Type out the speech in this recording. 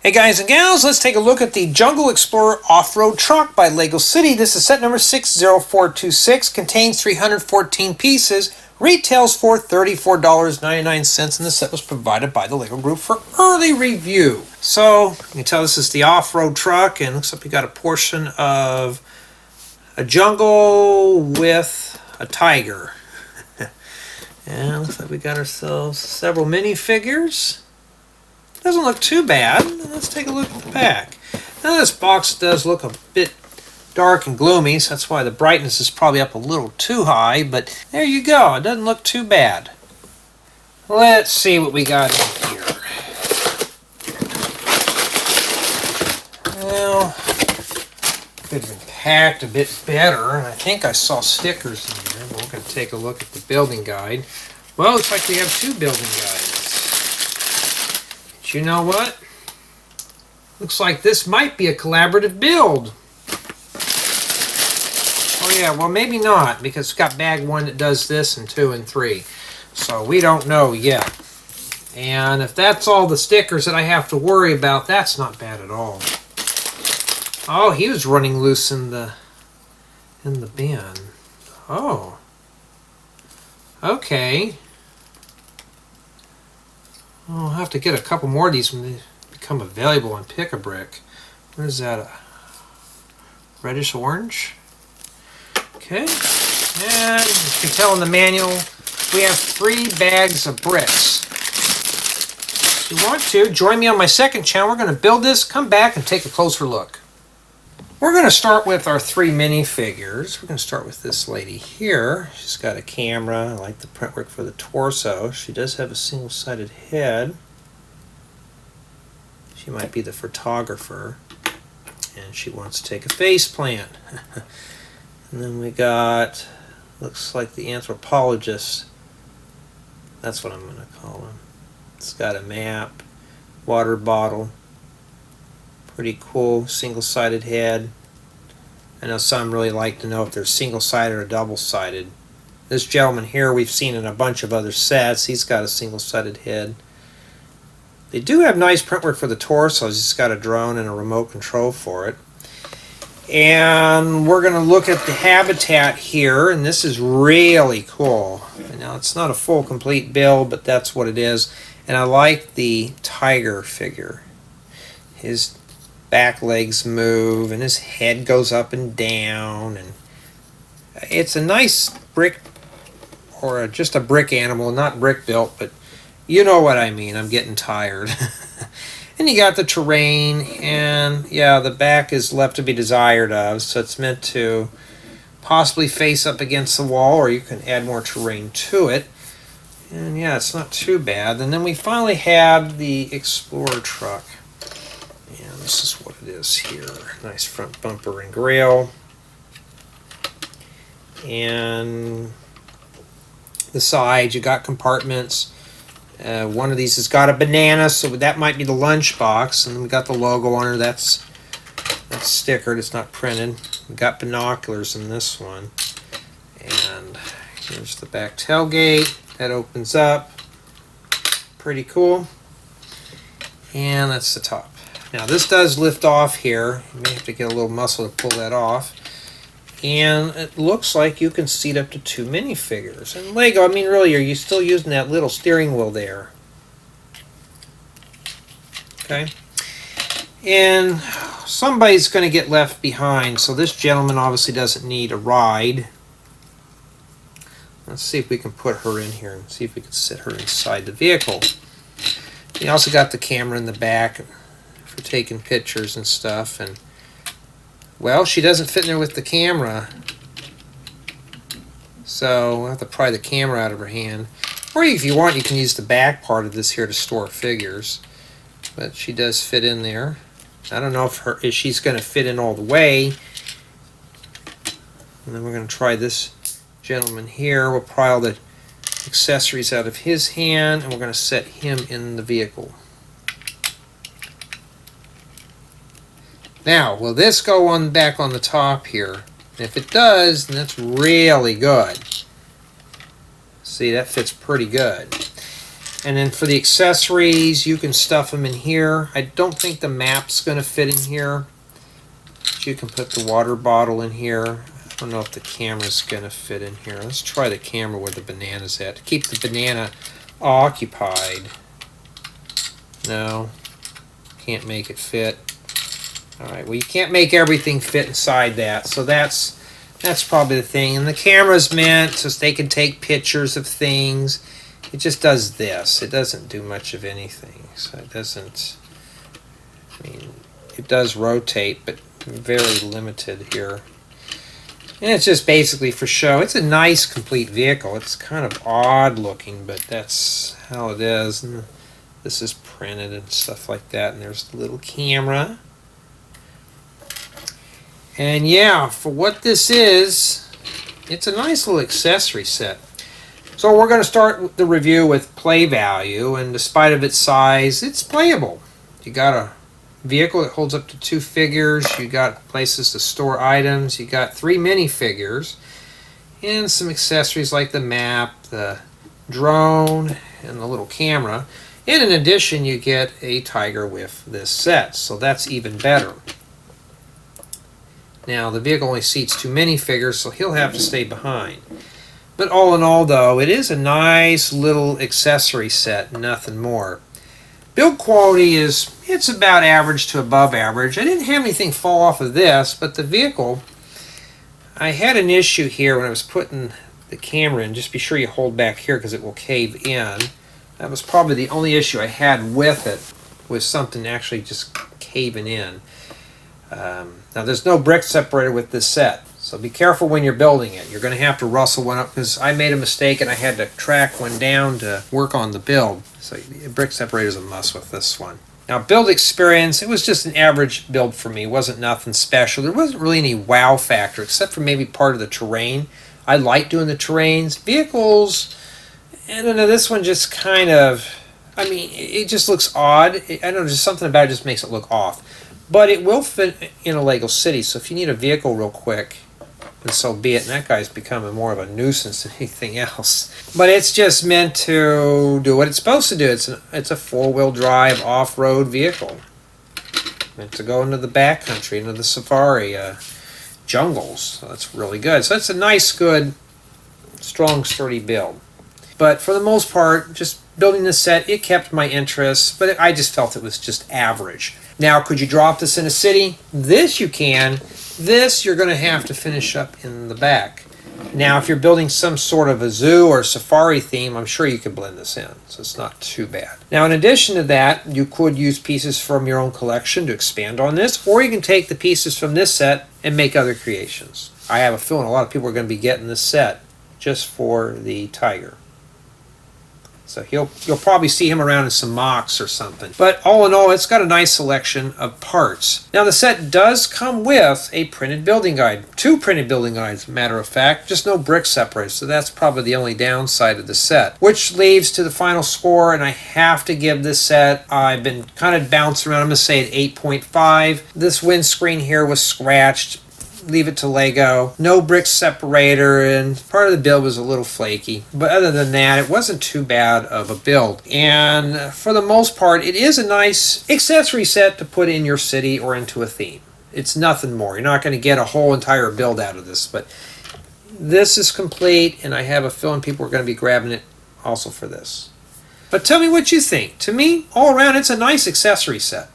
Hey guys and gals, let's take a look at the Jungle Explorer Off-Road Truck by LEGO City. This is set number 60426, contains 314 pieces, retails for $34.99, and the set was provided by the LEGO Group for early review. So, you can tell this is the off-road truck, and looks like we got a portion of a jungle with a tiger. And looks like we got ourselves several minifigures. Doesn't look too bad. Let's take a look at the back. Now this box does look a bit dark and gloomy, so that's why the brightness is probably up a little too high, but there you go. It doesn't look too bad. Let's see what we got in here. Well, could have been packed a bit better, and I think I saw stickers in here. We're going to take a look at the building guide. Well, looks like we have two building guides. But you know what? Looks like this might be a collaborative build. Oh yeah, well maybe not, because it's got bag 1 that does this and 2 and 3. So we don't know yet. And if that's all the stickers that I have to worry about, that's not bad at all. Oh, he was running loose in the bin. Oh. Okay. I'll have to get a couple more of these when they become available on Pick-a-Brick. What is that? A reddish orange? Okay. And as you can tell in the manual, we have 3 bags of bricks. If you want to, join me on my second channel. We're going to build this, come back, and take a closer look. We're going to start with our 3 minifigures. We're going to start with this lady here. She's got a camera. I like the print work for the torso. She does have a single-sided head. She might be the photographer. And she wants to take a face plant. And then we got, looks like the anthropologist. That's what I'm going to call him. It's got a map, water bottle. Pretty cool, single-sided head. I know some really like to know if they're single-sided or double-sided. This gentleman here we've seen in a bunch of other sets. He's got a single-sided head. They do have nice print work for the torso. He's just got a drone and a remote control for it. And we're going to look at the habitat here, and this is really cool. Now it's not a full complete build, but that's what it is. And I like the tiger figure. His back legs move and his head goes up and down, and it's a nice brick, or just a brick animal, not brick built, but you know what I mean. I'm getting tired. And you got the terrain, and yeah, the back is left to be desired of, so it's meant to possibly face up against the wall, or you can add more terrain to it. And yeah, it's not too bad. And then we finally have the Explorer truck. And this is what it is here. Nice front bumper and grille. And the sides, you got compartments. One of these has got a banana, so that might be the lunch box. And then we got the logo on her. That's stickered. It's not printed. We got binoculars in this one. And here's the back tailgate. That opens up. Pretty cool. And that's the top. Now this does lift off here. You may have to get a little muscle to pull that off. And it looks like you can seat up to 2 minifigures. And Lego, I mean really, are you still using that little steering wheel there? Okay. And somebody's going to get left behind, so this gentleman obviously doesn't need a ride. Let's see if we can put her in here and see if we can sit her inside the vehicle. You also got the camera in the back for taking pictures and stuff, and well, she doesn't fit in there with the camera, so we'll have to pry the camera out of her hand. Or if you want, you can use the back part of this here to store figures, but she does fit in there. I don't know if she's going to fit in all the way. And then we're going to try this gentleman here. We'll pry all the accessories out of his hand, and we're going to set him in the vehicle. Now, will this go on back on the top here? And if it does, then that's really good. See, that fits pretty good. And then for the accessories, you can stuff them in here. I don't think the map's going to fit in here. But you can put the water bottle in here. I don't know if the camera's going to fit in here. Let's try the camera where the banana's at. To keep the banana occupied. No, can't make it fit. Alright, well you can't make everything fit inside that. So that's probably the thing. And the camera's meant so they can take pictures of things. It just does this. It doesn't do much of anything. So it doesn't, I mean, it does rotate, but very limited here. And it's just basically for show. It's a nice complete vehicle. It's kind of odd looking, but that's how it is. And this is printed and stuff like that. And there's the little camera. And yeah, for what this is, it's a nice little accessory set. So we're going to start the review with play value, and despite of its size, it's playable. You got a vehicle that holds up to 2 figures, you got places to store items, you got 3 minifigures, and some accessories like the map, the drone, and the little camera. And in addition, you get a tiger with this set, so that's even better. Now, the vehicle only seats 2 minifigures, so he'll have to stay behind. But all in all, though, it is a nice little accessory set, nothing more. Build quality it's about average to above average. I didn't have anything fall off of this, but the vehicle, I had an issue here when I was putting the camera in. Just be sure you hold back here because it will cave in. That was probably the only issue I had with it, was something actually just caving in. Now, there's no brick separator with this set. So be careful when you're building it. You're going to have to rustle one up because I made a mistake and I had to track one down to work on the build. So the brick separator is a must with this one. Now, build experience, it was just an average build for me. It wasn't nothing special. There wasn't really any wow factor except for maybe part of the terrain. I like doing the terrains. Vehicles, I don't know, this one just kind of, I mean, it just looks odd. I don't know, just something about it just makes it look off. But it will fit in a Lego city, so if you need a vehicle real quick, and so be it. And that guy's becoming more of a nuisance than anything else. But it's just meant to do what it's supposed to do. It's a 4-wheel drive off-road vehicle. Meant to go into the backcountry, into the safari jungles. So that's really good. So it's a nice, good, strong, sturdy build. But for the most part, just building this set, it kept my interest. But I just felt it was just average. Now, could you drop this in a city? This you can. This you're going to have to finish up in the back. Now, if you're building some sort of a zoo or safari theme, I'm sure you could blend this in, so it's not too bad. Now, in addition to that, you could use pieces from your own collection to expand on this, or you can take the pieces from this set and make other creations. I have a feeling a lot of people are going to be getting this set just for the tiger. So you'll probably see him around in some mocks or something. But all in all, it's got a nice selection of parts. Now the set does come with a printed building guide. 2 printed building guides, matter of fact. Just no brick separators. So that's probably the only downside of the set. Which leads to the final score, and I have to give this set, I've been kind of bouncing around. I'm going to say an 8.5. This windscreen here was scratched. Leave it to Lego. No brick separator, and part of the build was a little flaky. But other than that, it wasn't too bad of a build. And for the most part, it is a nice accessory set to put in your city or into a theme. It's nothing more. You're not going to get a whole entire build out of this, but this is complete, and I have a feeling people are going to be grabbing it also for this. But tell me what you think. To me, all around, it's a nice accessory set.